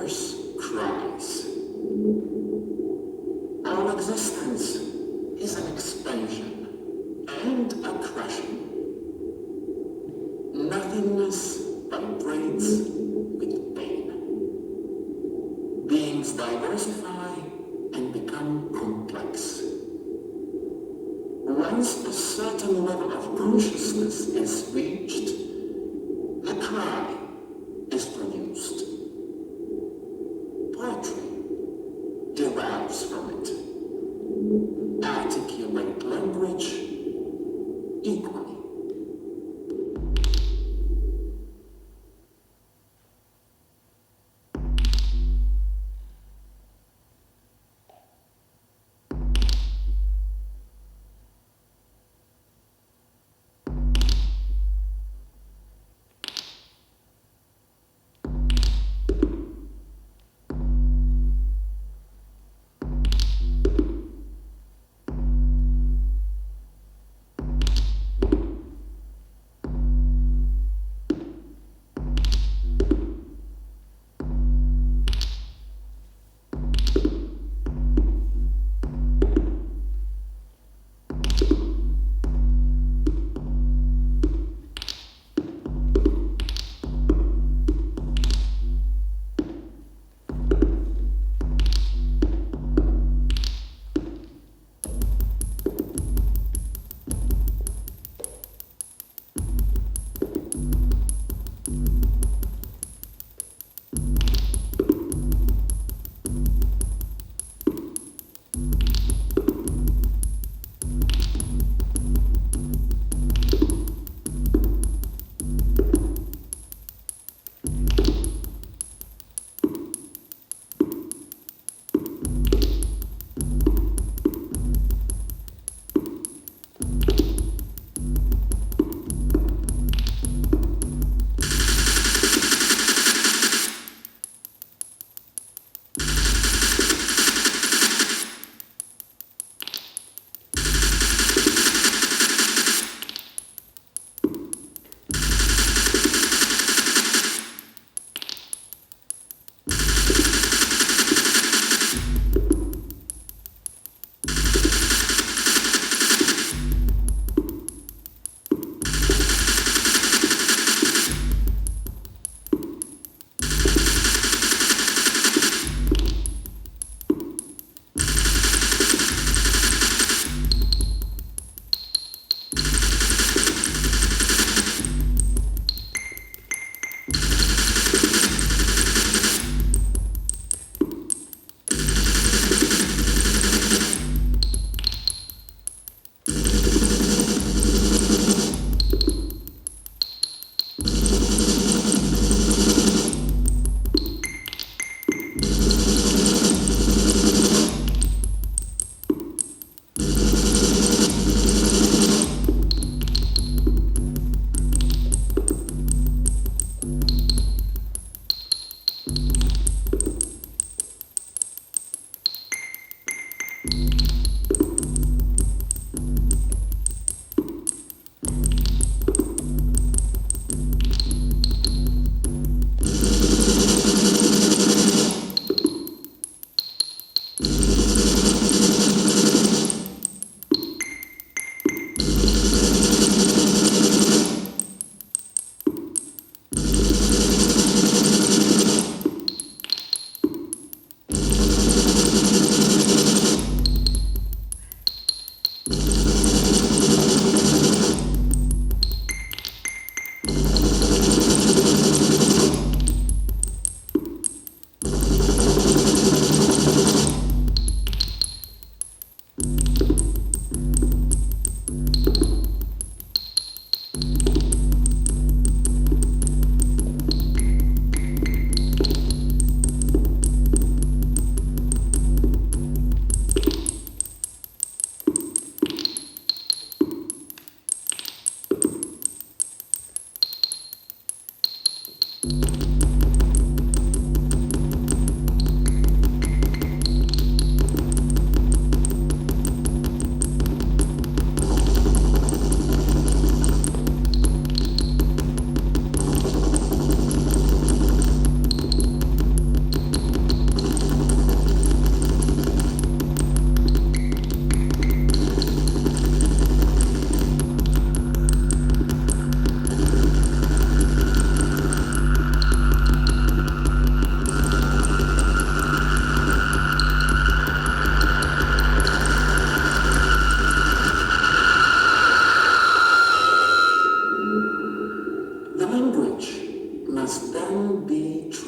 universe cries. All existence is an expansion and a crashing. Nothingness vibrates with pain. Beings diversify and become complex. Once a certain level of consciousness is reached, a cry is produced. Poetry derives from it. Articulate language equally.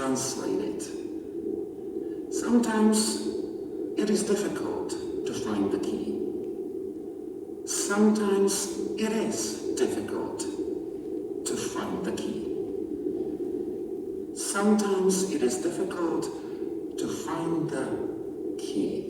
translate it. Sometimes it is difficult to find the key. Sometimes it is difficult to find the key. Sometimes it is difficult to find the key.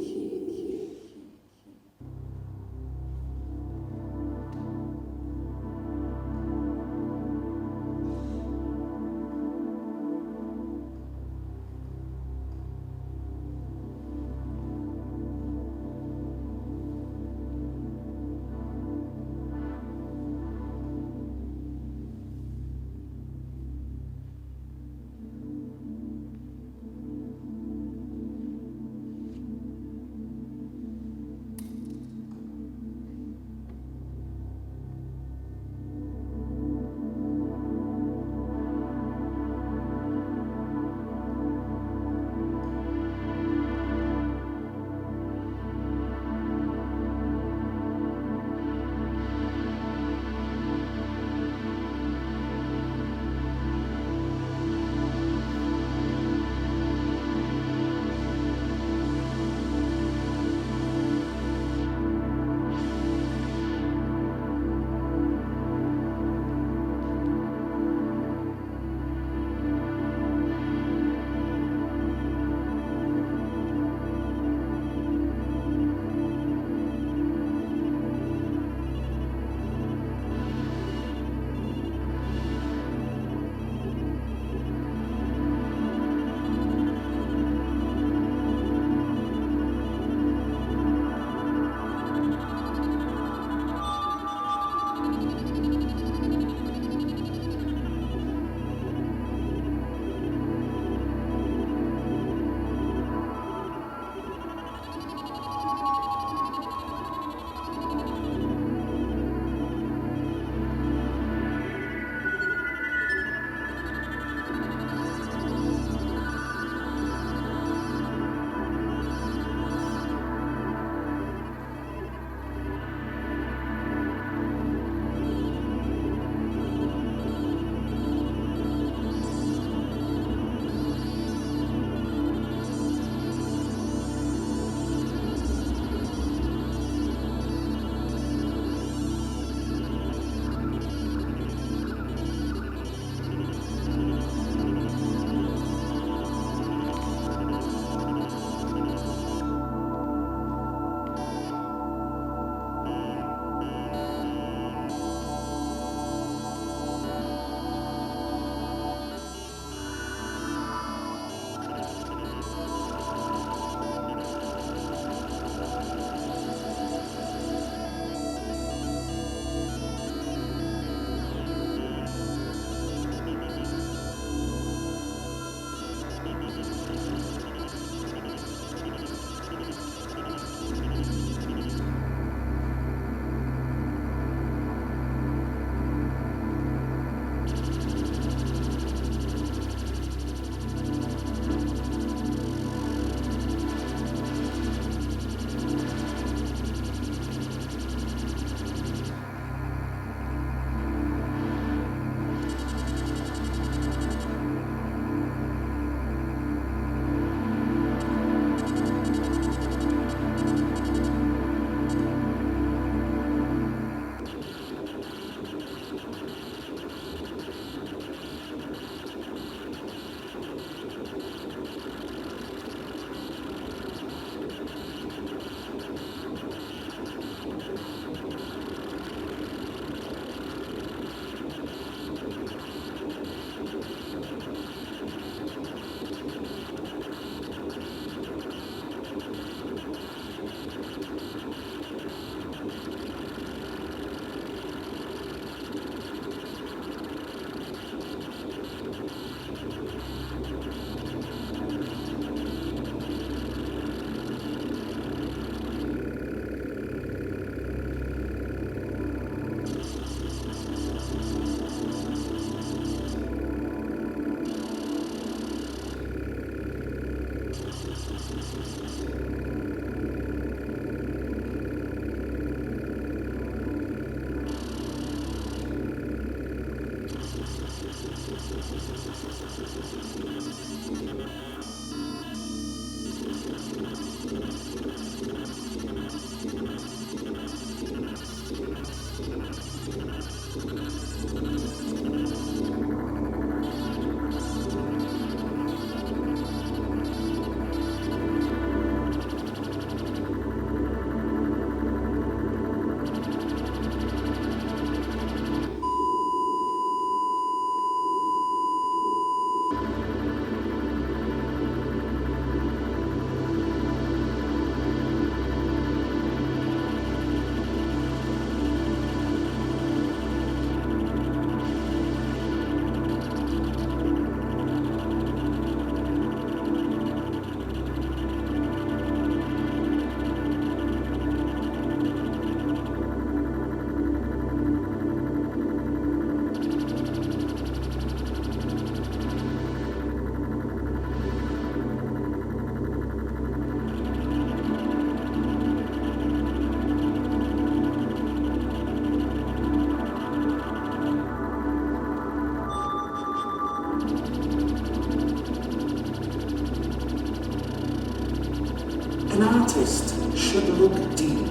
An artist should look deep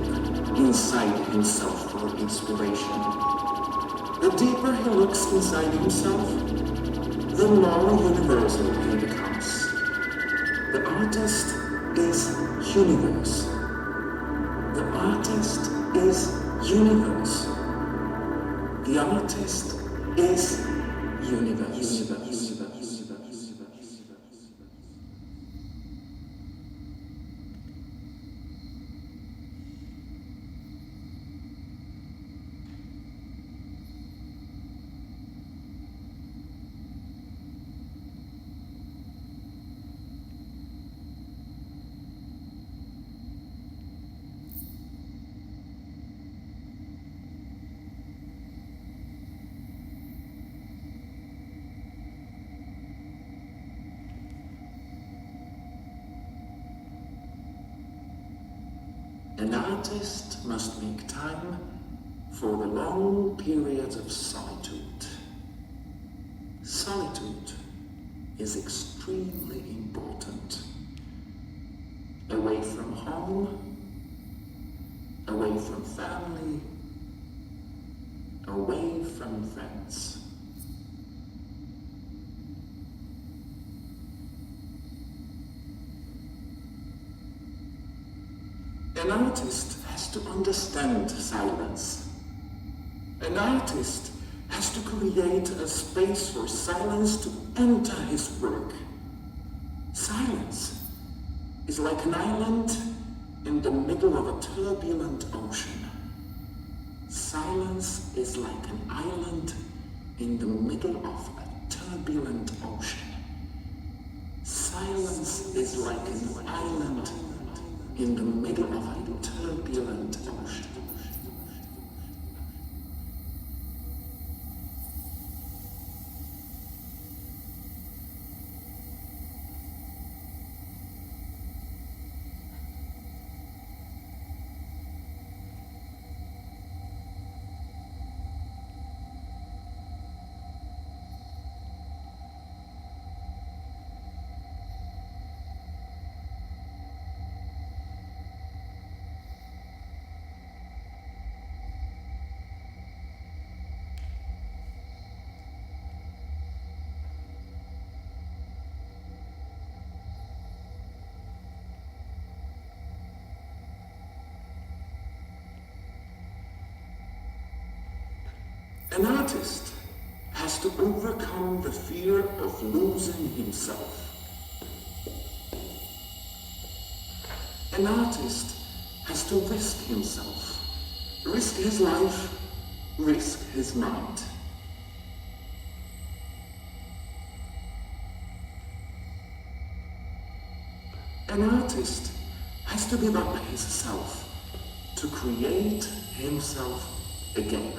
inside himself for inspiration. The deeper he looks inside himself, the more universal he becomes. The artist is universe. The artist is universe. The artist is universe. An artist must make time for the long periods of solitude. Solitude is extremely important. Away from home, away from family, away from friends. An artist has to understand silence. An artist has to create a space for silence to enter his work. Silence is like an island in the middle of a turbulent ocean. Silence is like an island in the middle of a turbulent ocean. Silence is like an island in the middle of a turbulent ocean. An artist has to overcome the fear of losing himself. An artist has to risk himself, risk his life, risk his mind. An artist has to give up his self to create himself again.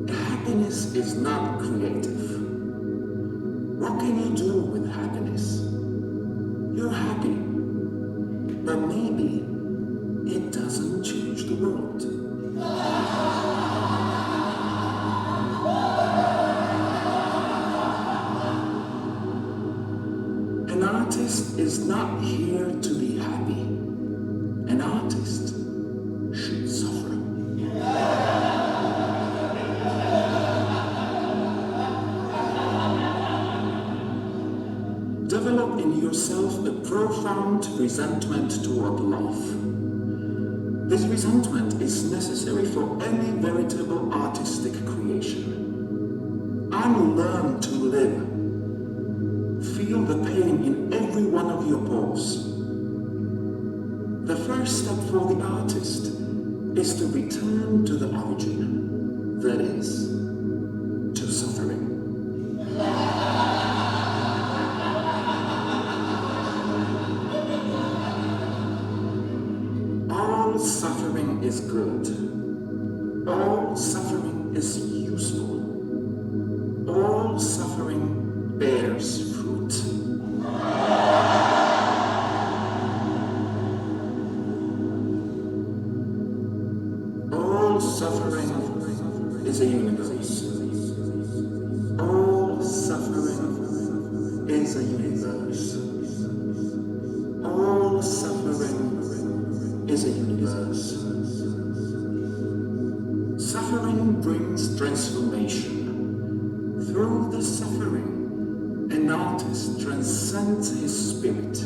Happiness is not creative. What can you do with happiness? You're happy, but maybe it doesn't change the world. An artist is not here to be happy. An artist should suffer. Develop in yourself a profound resentment toward life. This resentment is necessary for any veritable artistic creation. Unlearn to live. Feel the pain in every one of your pores. The first step for the artist is to return to the origin, that is, to suffering. All suffering is good. All suffering is useful. All suffering bears fruit. is a universe. All suffering is a universe. Suffering brings transformation. Through the suffering, an artist transcends his spirit.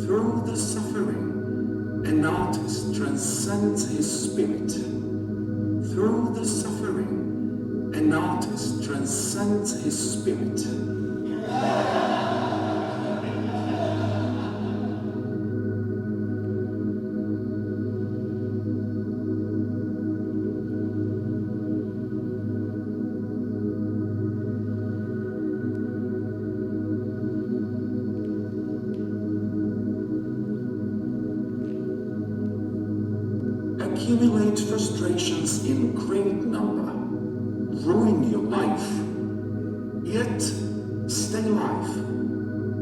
Through the suffering, an artist transcends his spirit. Through the suffering, an artist transcends his spirit. Accumulate frustrations in great number, ruin your life, yet stay alive,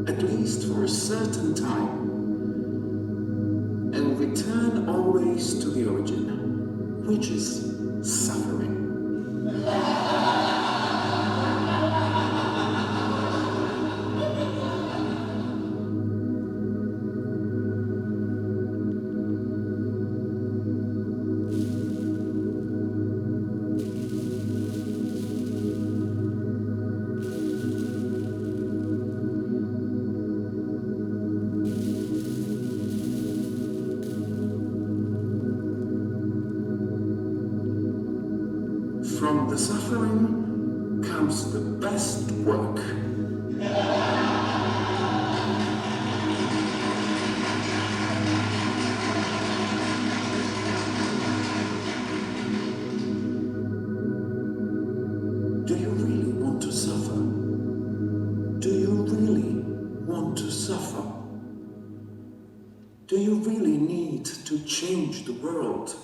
at least for a certain time, and return always to the origin, which is suffering. From the suffering comes the best work. Do you really want to suffer? Do you really want to suffer? Do you really need to change the world?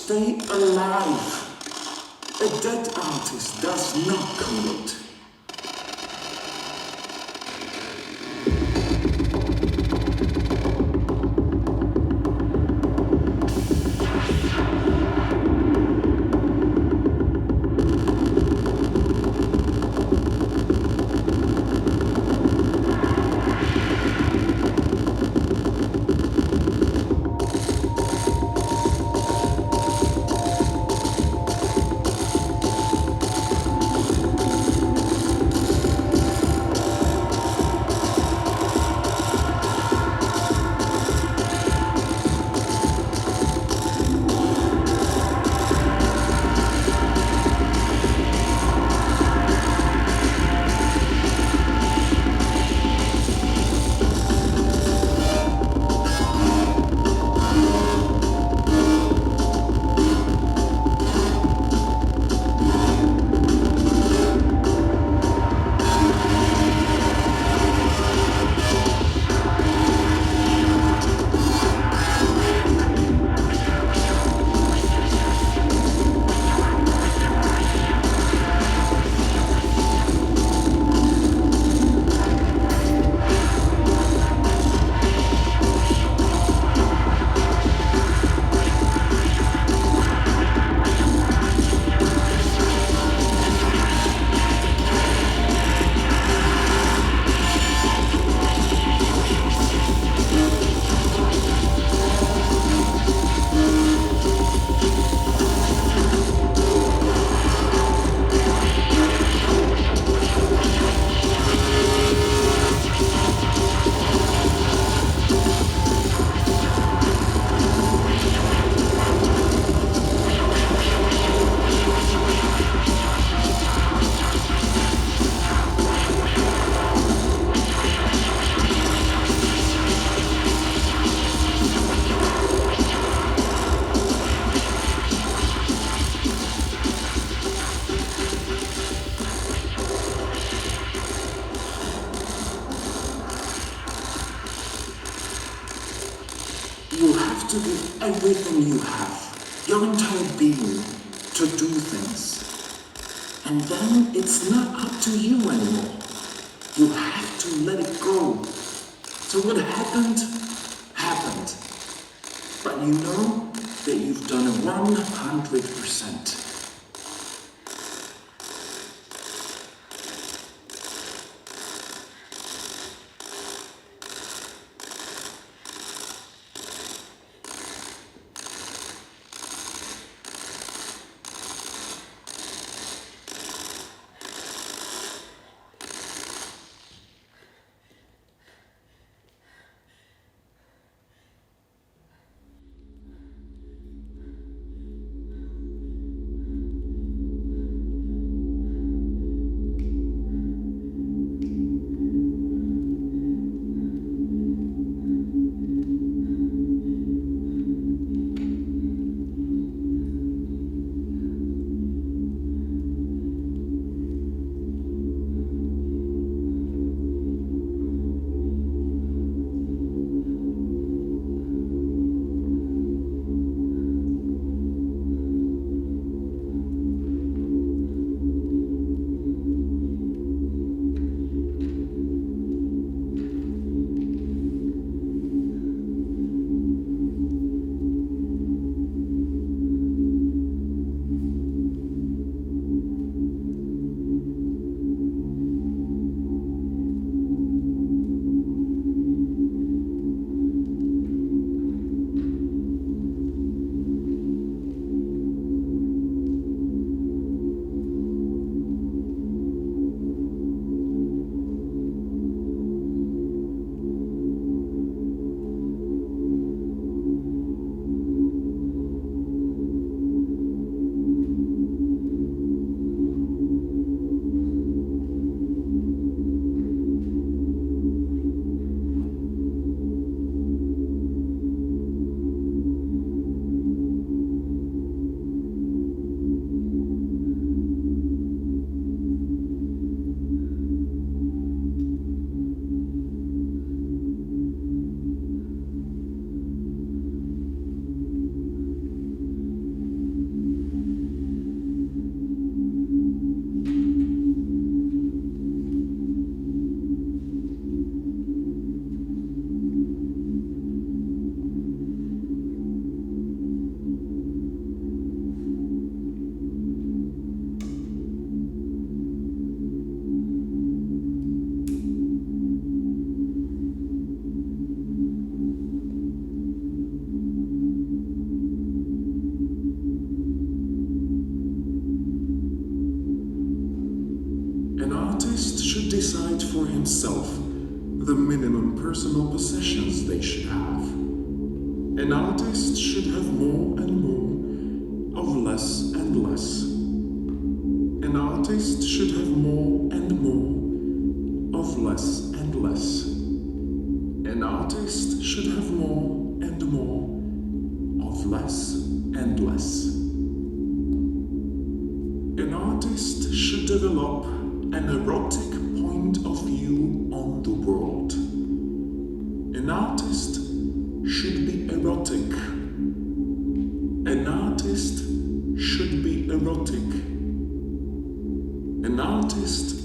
stay alive. A dead artist does not create. You have to give everything you have, your entire being, to do things. And then it's not up to you anymore. You have to let it go. So what happened, happened. But you know that you've done it 100%. artist should decide for himself the minimum personal possessions they should have. An artist should have more and more of less and less. An artist should have more and more of less and less. An artist should have more and more of less and less. An artist should develop an erotic point of view on the world. An artist should be erotic. An artist should be erotic. An artist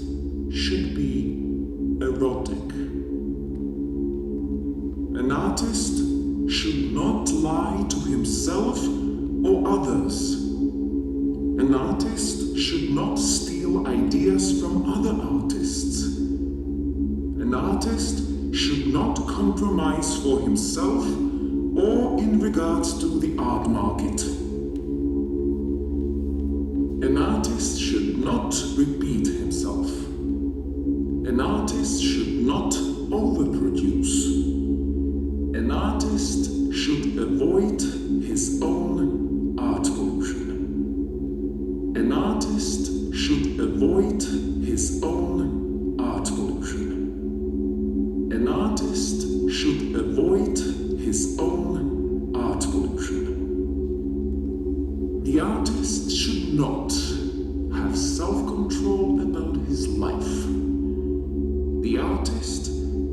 should be erotic. An artist should not lie to himself or others. An artist should not steal ideas from other artists. An artist should not compromise for himself or in regards to the art market. An artist should not repeat himself. An artist should not overproduce. An artist should avoid his own art pollution. An artist should avoid his own art pollution. An artist should avoid his own art pollution. The artist should not have self-control about his life. The artist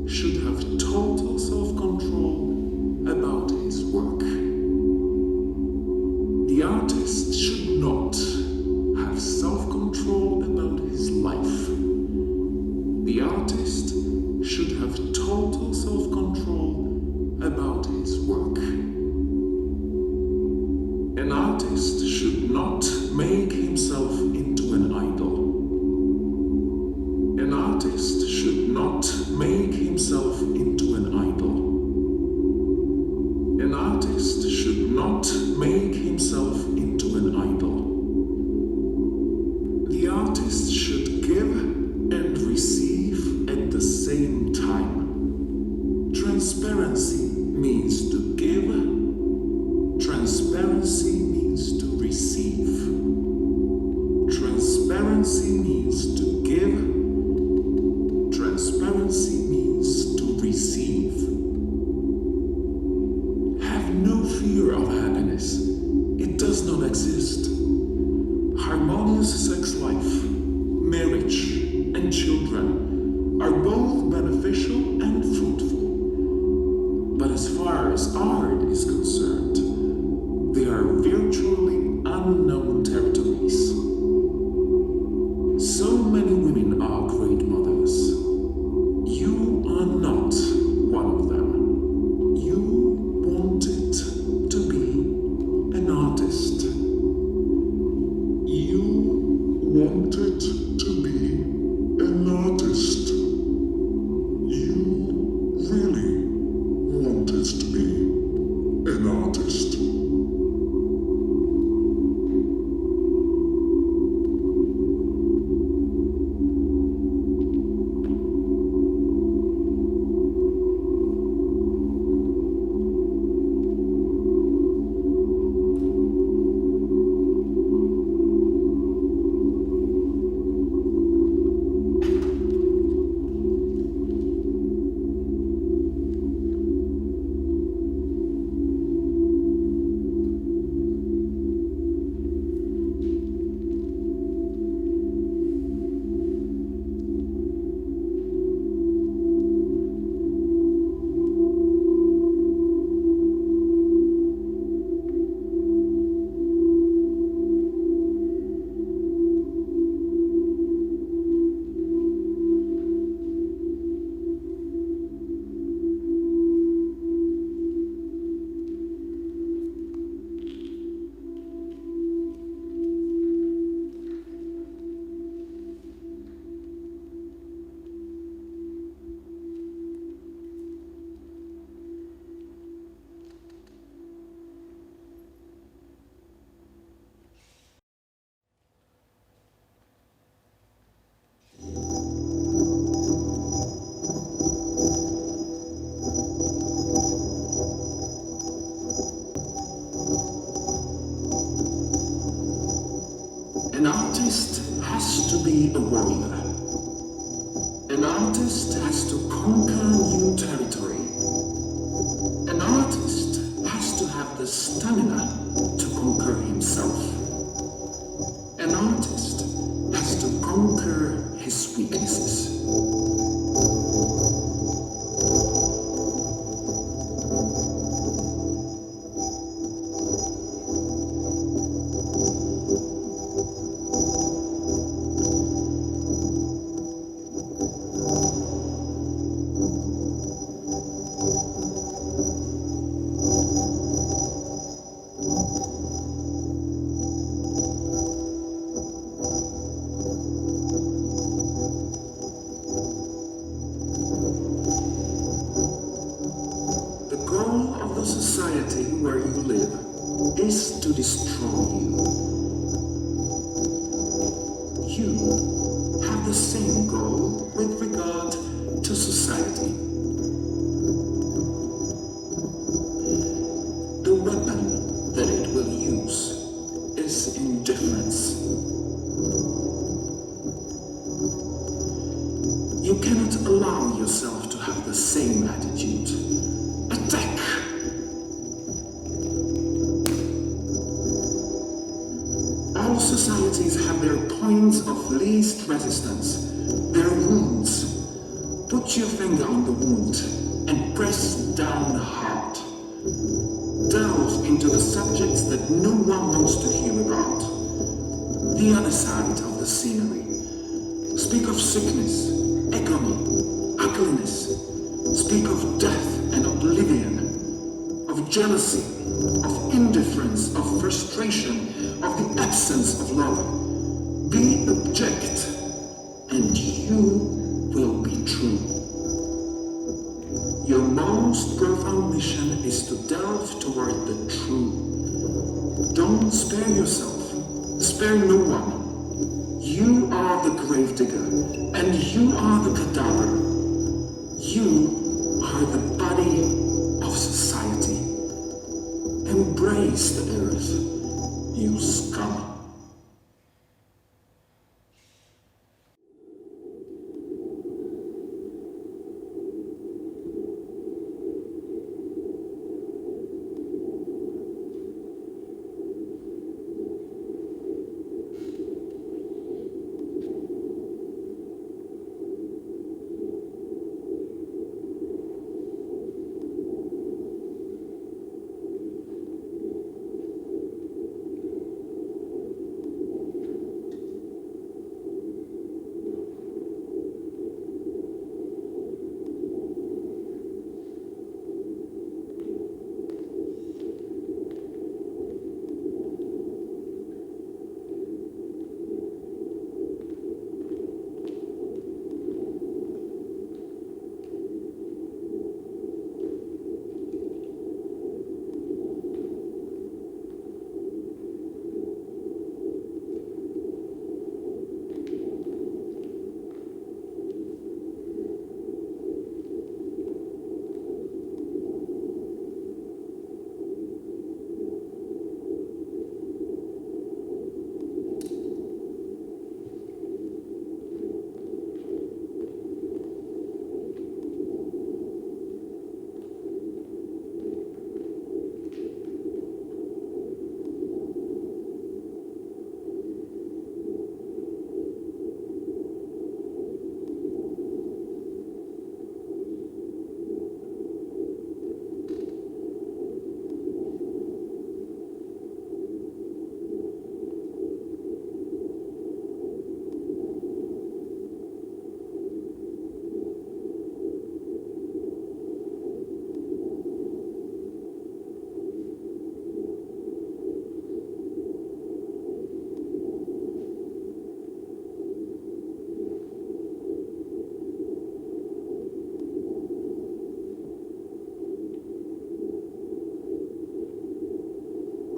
should have total self-control about his work. The artist should not have self-control about his life. The artist should have total self-control about his work. An artist should not make himself into an idol. An artist should not make himself into an idol. An artist should not make himself into an idol. The artist should give and receive at the same time. Transparency means to give. Transparency means to receive. Transparency means to give. Transparency means to receive. Have no fear of happiness. It does not exist. Harmonious sex life, marriage, and children are both beneficial and fruitful. But as far as art is concerned, they are virtually unknown territories. So many women are great mothers. You are not one of them. You wanted to be an artist. You wanted to be an artist. You really wanted to be an artist. artist has to conquer new territory. An artist has to have the stamina to conquer himself. An artist has to conquer his weaknesses. Society where you live is to destroy you. You have the same goal with regard to society. The weapon that it will use is indifference. You cannot allow yourself to have the same attitude. Attack! All societies have their points of least resistance, their wounds. Put your finger on the wound and press down hard. Delve into the subjects that no one wants to hear about. The other side of the scenery. Speak of sickness, agony, ugliness. Speak of death and oblivion, of jealousy, of indifference, of frustration, of the absence of love. Be abject, and you will be true. Your most profound mission is to delve toward the true. Don't spare yourself. Spare no one. You are the gravedigger, and you are the cadaver. You are the body of society. Embrace the earth, you scum.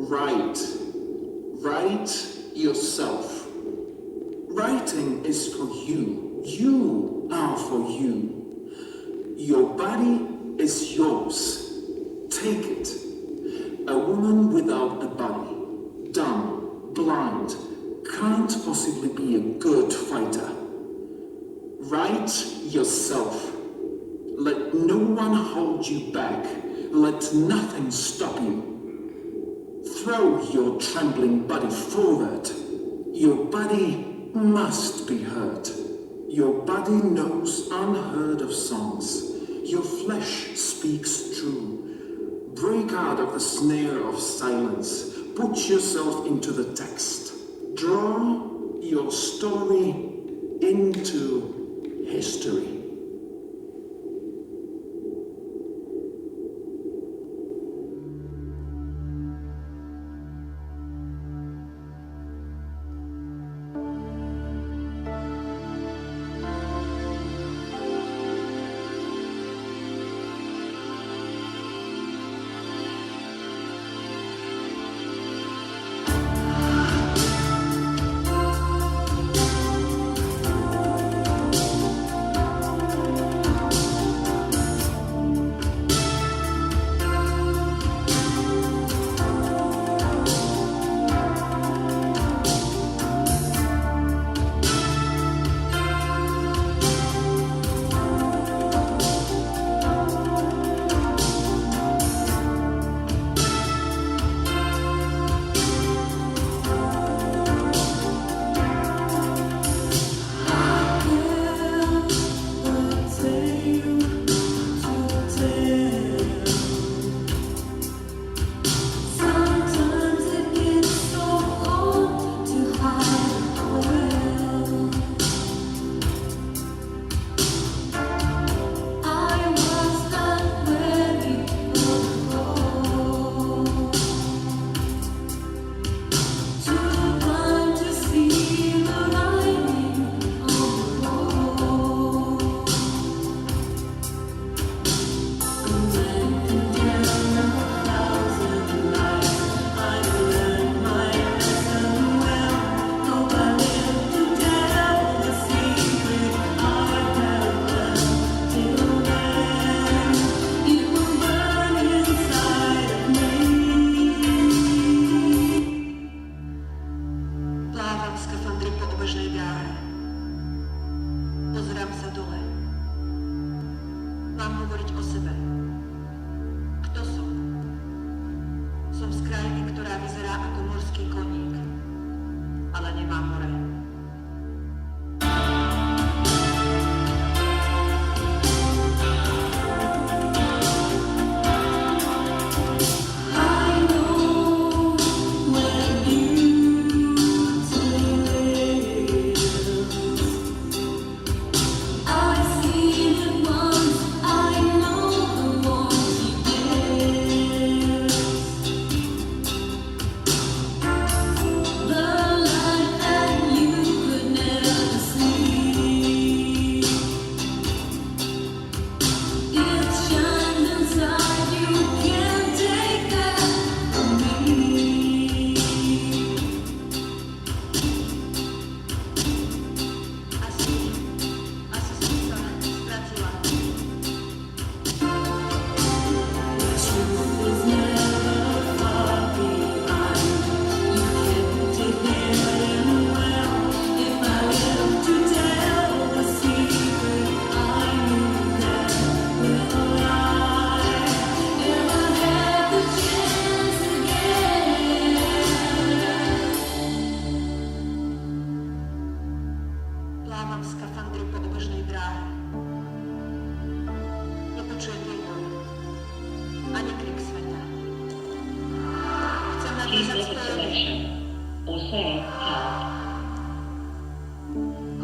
Write. Write yourself. Writing is for you. You are for you. Your body is yours. Take it. A woman without a body, dumb, blind, can't possibly be a good fighter. Write Ignite yourself. Let no one hold you back. Let nothing stop you. Throw your trembling body forward. Your body must be heard. Your body knows unheard of songs. Your flesh speaks true. Break out of the snare of silence. Put yourself into the text. Draw your story into history.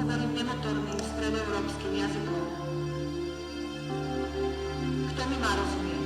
Hovorím nemotorným stredoeurópskym jazykom. Kto mi má rozumieť?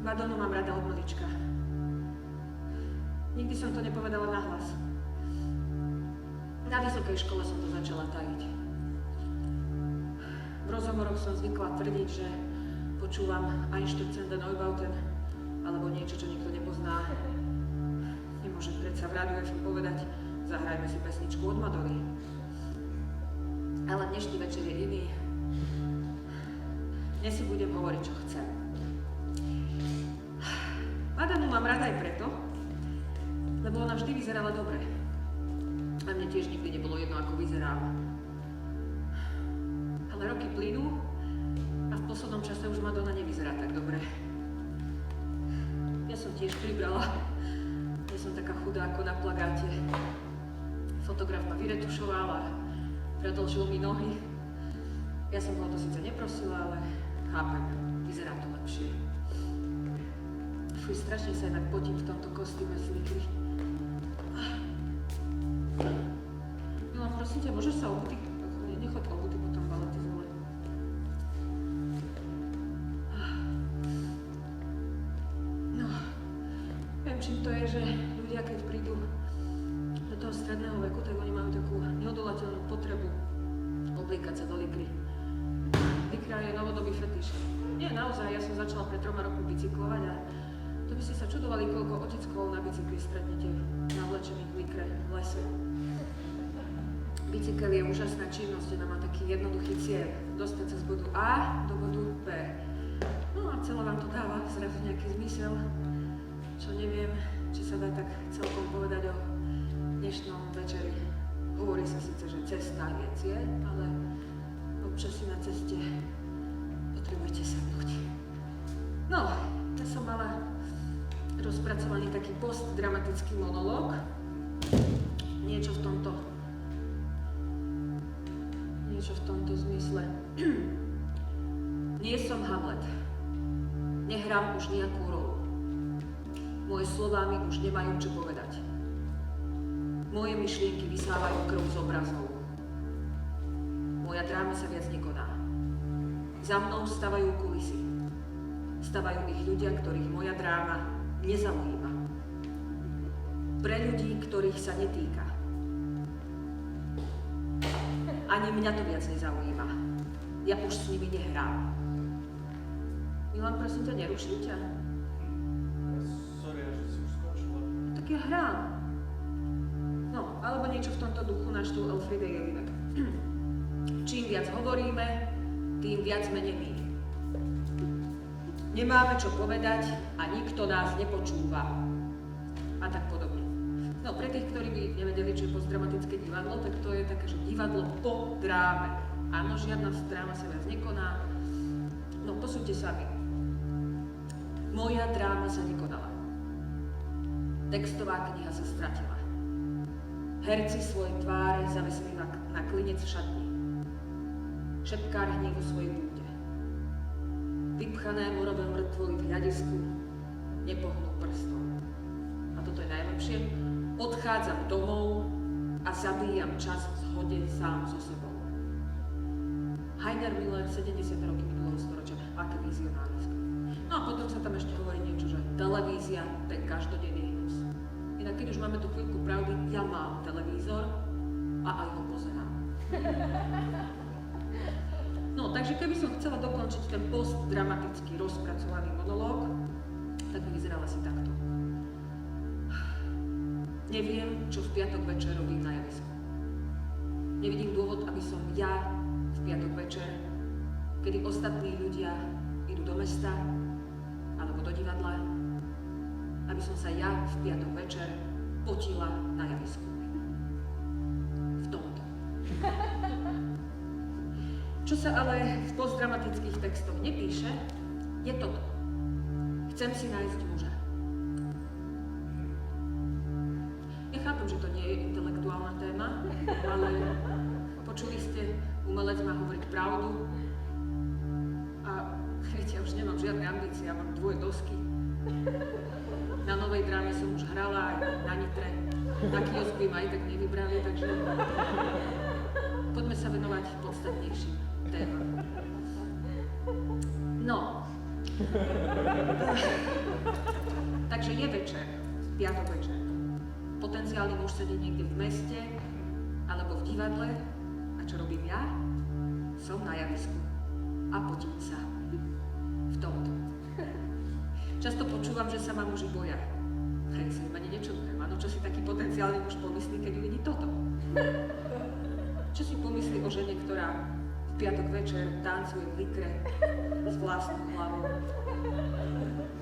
Madonu mám rada od malička. Nikdy som to nepovedala nahlas. Na vysokej škole som to začala tajiť. V rozhovoroch som zvykla tvrdiť, že počúvam Einstürzende Neubauten alebo niečo, čo nikto nepozná. Nemôžem predsa v rádiu FM povedať, zahrajme si pesničku od Madony. Ale dnešný večer je iný. Dnes si budem hovoriť, čo chcem. Madonu mám rada aj preto, lebo ona vždy vyzerala dobre. A mne tiež nikdy nebolo jedno, ako vyzerám. Ale roky plynú a v poslednom čase už Madonna nevyzerá tak dobre. Ja som tiež pribrala. Ja som taká chudá ako na plagáte. Fotograf ma vyretušoval a predĺžil mi nohy. Ja som ho to síce neprosila, ale chápem, vyzerá to lepšie. Fuj, strašne sa inak potím v tomto kostýme zvykli. Milan, prosím ťa, môžeš sa obuty? Nechoď obuty potom baletizovať. No, viem, čím to je, že ľudia, keď prídu do toho stredného veku, tak oni majú takú neodolateľnú potrebu obliekať sa do likry. Likra je novodobý fetiš. Nie, naozaj, ja som začala pred 3 rokmi bicyklovať a to by ste sa čudovali, koľko oteckov na bicykli stretnete navlečených v likre v lese. Bicykel je úžasná činnosť, ona má taký jednoduchý cieľ. Dostať sa z bodu A do bodu B. No a celé vám to dáva zrazu nejaký zmysel, čo neviem, či sa dá tak celkom povedať o dnešnom večeri. Hovorí sa síce, že cesta je cieľ, ale občas si na ceste potrebujete sadnúť. No, ja som mala rozpracovaný taký postdramatický monológ. Niečo v tomto zmysle. Nie som Hamlet. Nehrám už nejakú rolu. Moje slová mi už nemajú čo povedať. Moje myšlienky vysávajú krv z obrazov. Moja dráma sa viac nekoná. Za mnou stavajú kulisy. Stavajú ich ľudia, ktorých moja dráma nezaujíma. Pre ľudí, ktorých sa netýka. Ani mňa to viac nezaujíma. Ja už s nimi nehrám. Milan, prosím ťa, neruším ťa. Sorry, že si už skončila. Tak ja hrám. No, alebo niečo v tomto duchu naštval Elfriede Jelinek. Čím viac hovoríme, tým viac sme nemí. Nemáme čo povedať a nikto nás nepočúva. A tak podobne. No, pre tých, ktorí by nevedeli, čo je postdramatické divadlo, tak to je také, že divadlo po dráme. Áno, žiadna dráma sa viac nekoná. No, posúďte sami. Moja dráma sa nekonala. Textová kniha sa stratila. Herci svoje tváre zavesili na klinec v šatni. Šepkár hnie vo svojej búde. Vypchané morové mŕtvoly v hľadisku nepohnú prstom. A toto je najlepšie. Odchádzam domov a zabíjam čas v zhode sám so sebou. Heiner Müller, 70 roky minulého storočia. Aké vizionáriské. No a potom sa tam ešte hovorí niečo, že televízia, to je každodenný hnus. Inak keď už máme tú chvíľku pravdy, ja mám televízor a aj ho pozerám. No, takže keby som chcela dokončiť ten postdramatický rozpracovaný monológ, tak by vyzeral asi takto. Neviem, čo v piatok večer robím na javisku. Nevidím dôvod, aby som ja v piatok večer, kedy ostatní ľudia idú do mesta alebo do divadla, aby som sa ja v piatok večer potila na javisku. V tomto. Čo sa ale v postdramatických textoch nepíše, je toto. Chcem si nájsť muža. Ja chápem, že to nie je intelektuálna téma, ale počuli ste, umelec má hovoriť pravdu. A viete, ja už nemám žiadne ambície, ja mám 2 dosky. Na novej dráme som už hrala aj na Nitre. Na kiosk by ma aj tak nevybrali, takže poďme sa venovať podstatnejším témam. No, Takže je večer, piatok večer. Potenciálny muž sedí niekde v meste alebo v divadle. A čo robím ja? Som na javisku a potím sa. V tomto. Často počúvam, že sa ma muži boja. Hej, sa im ani nečudujem. Áno, čo si taký potenciálny muž pomyslí, keď uvidí toto? Čo si pomyslí o žene, ktorá v piatok večer tancuje v likre s vlastnou hlavou?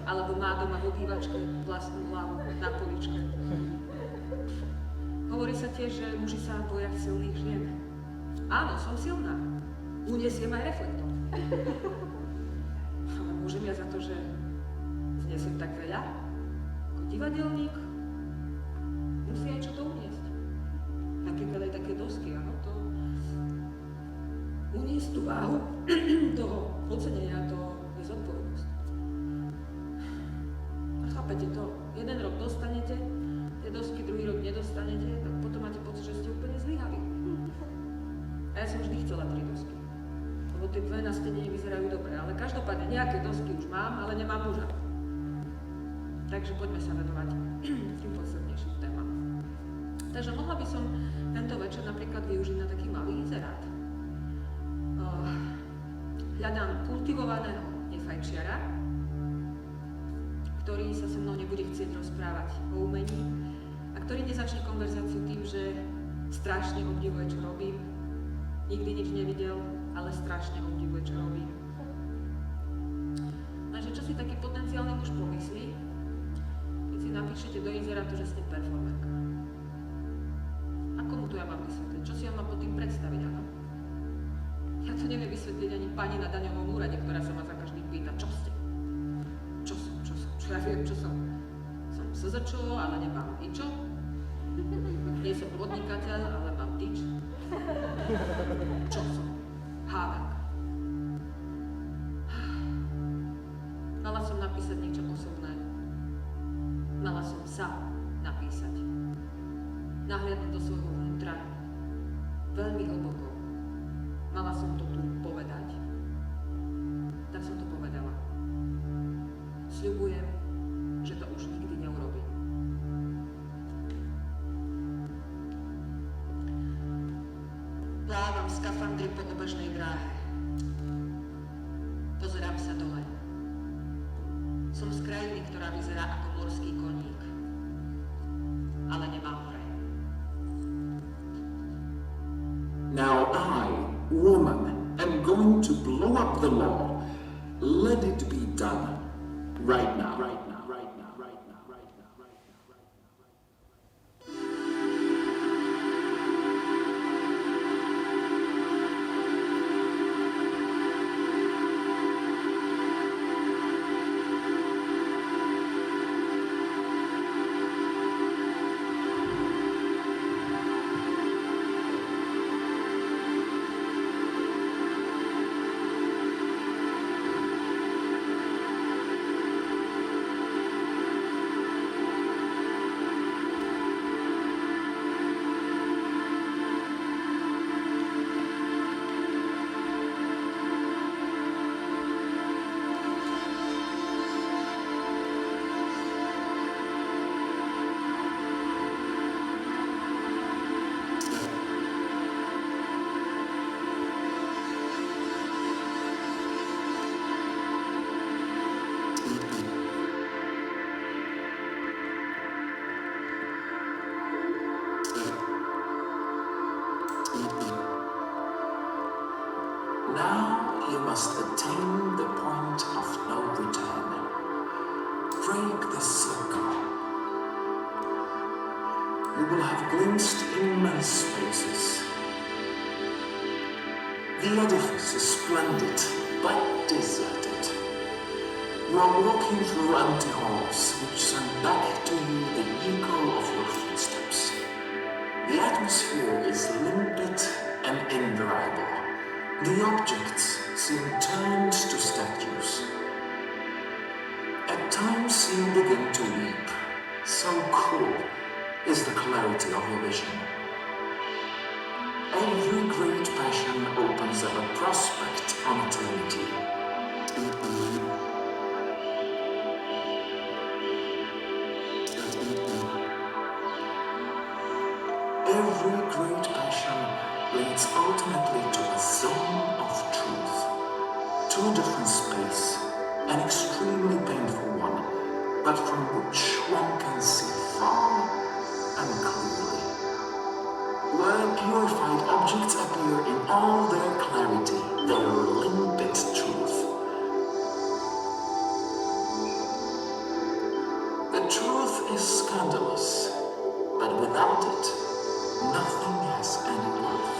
Alebo má doma v obývačke vlastnú hlavu na poličke? Hovorí sa tiež, že muži sa boja silných žien. Áno, som silná. Uniesiem aj reflektor. Ale môžem ja za to, že znesiem tak veľa? Ako divadelník musí aj čo to uniesť. Napríklad aj také dosky, áno, to uniesť tú váhu toho ocenenia, to je zodpovednosť. A chápete to? Jeden rok dostanete tie dosky, druhý rok nedostanete, tak potom máte pocit, že ste úplne zlyhali. A ja som vždy chcela 3 dosky. Lebo tie dve na stene nevyzerajú dobre, ale každopádne nejaké dosky už mám, ale nemám muža. Takže poďme sa venovať tým poslednejším témam. Takže mohla by som tento večer napríklad využiť na taký malý inzerát. Hľadám kultivovaného nefajčiara, ktorý sa so mnou nebude chcieť rozprávať o umení a ktorý nezačne konverzáciu tým, že strašne obdivuje, čo robím, nikdy nič nevidel, ale strašne obdivuje, čo robím. Takže čo si taký potenciálny muž pomyslí, keď si napíšete do inzerátu, že ste performerka? A komu to ja mám vysvetliť? Čo si ja mám pod tým predstaviť, áno? Ja to neviem vysvetliť ani pani na daňovom úrade, ktorá sa ma za každým pýta, čo ste? Čo som? Čo ja viem, čo som? Som SZČO, ale nemám IČO. Nie som podnikateľ, ale mám tyč. Čo som? Hádanka. Mala som napísať niečo osobné. Mala som sa napísať. Nahliadnúť do svojho vnútra. Veľmi hlboko. Mala som to tu povedať. Tak som to povedala. Sľubujem, že to už nikdy neurobím. Plávam v skafandri po obežnej dráhe. Pozerám sa dole. Som z krajiny, ktorá vyzerá ako morský koník. Ale nemá more. Now I, woman, am going to blow up the law. Let it be done. Right now. Right now. Right now. Right now. Right now. Right now. Right now. Now you must attain the point of no return. Break the circle. You will have glimpsed immense spaces. The edifice is splendid, but deserted. You are walking through empty halls, which send back to you the echo of your footsteps. The atmosphere is limpid and indelible. The objects seem turned to statues. At times you begin to weep. So cool is the clarity of your vision. Every great passion opens up a prospect on eternity. extremely painful one, but from which one can see far and clearly. Where purified objects appear in all their clarity, their limpid truth. The truth is scandalous, but without it, nothing has any worth.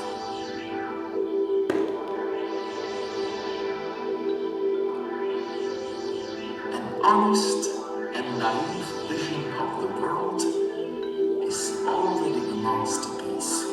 An honest and naive vision of the world is already a masterpiece.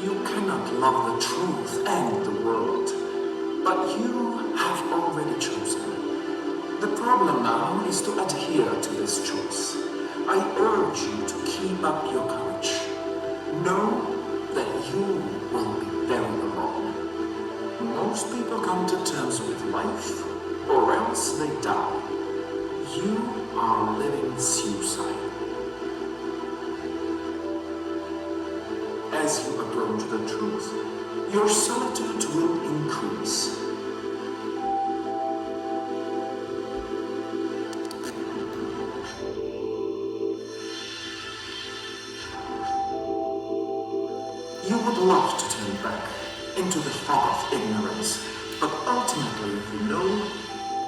You cannot love the truth and the world, but you have already chosen. The problem now is to adhere to this choice. I urge you to keep up your courage. Know that you will be very alone. Most people come to terms with life, or else they die. You are living suicide. As you approach the truth, your solitude will increase. You would love to turn back into the fog of ignorance, but ultimately you know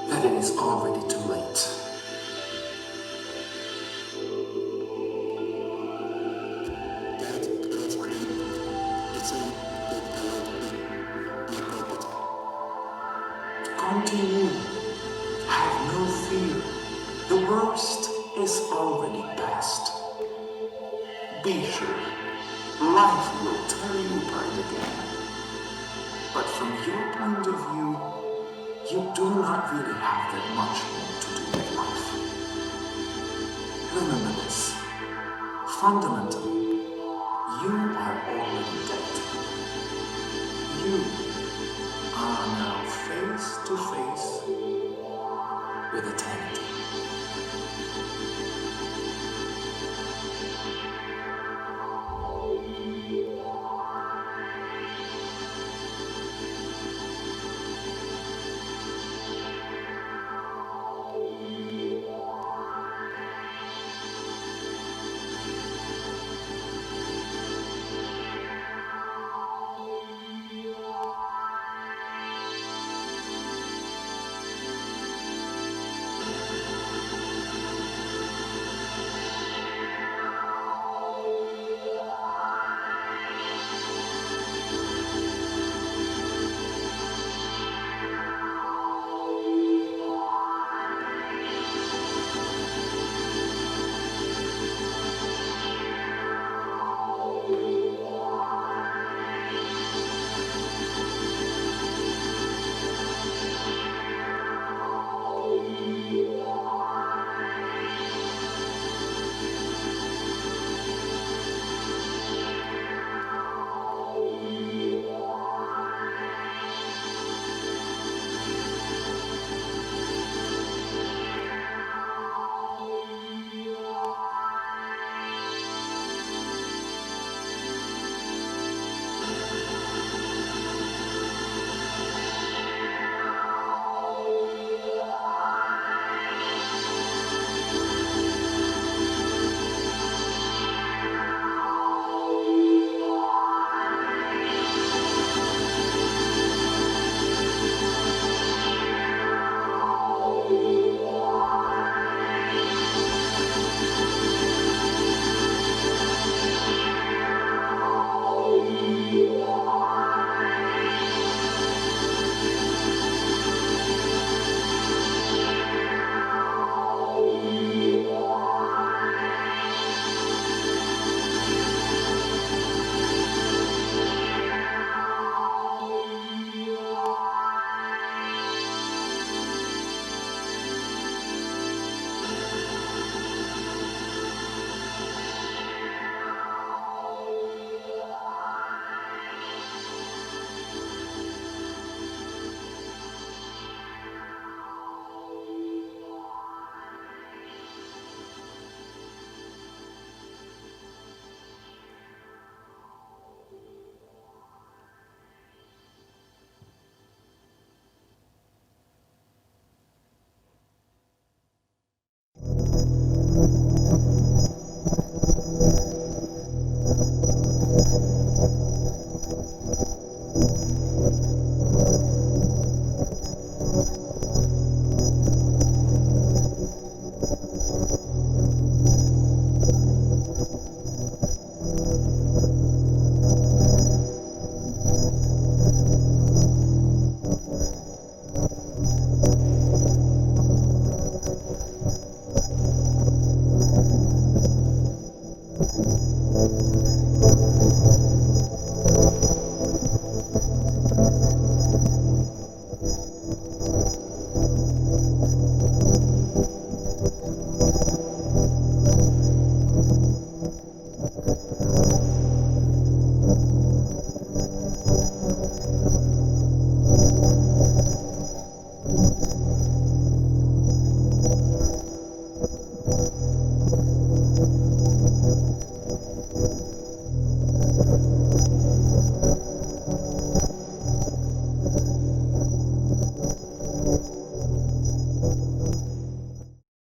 that it is already too late. Continue. Have no fear. The worst is already past. Be sure, life will tear you apart again. But from your point of view, you do not really have that much more to do with life. Remember this. Fundamentally, you are already dead. You are now face to face with eternity.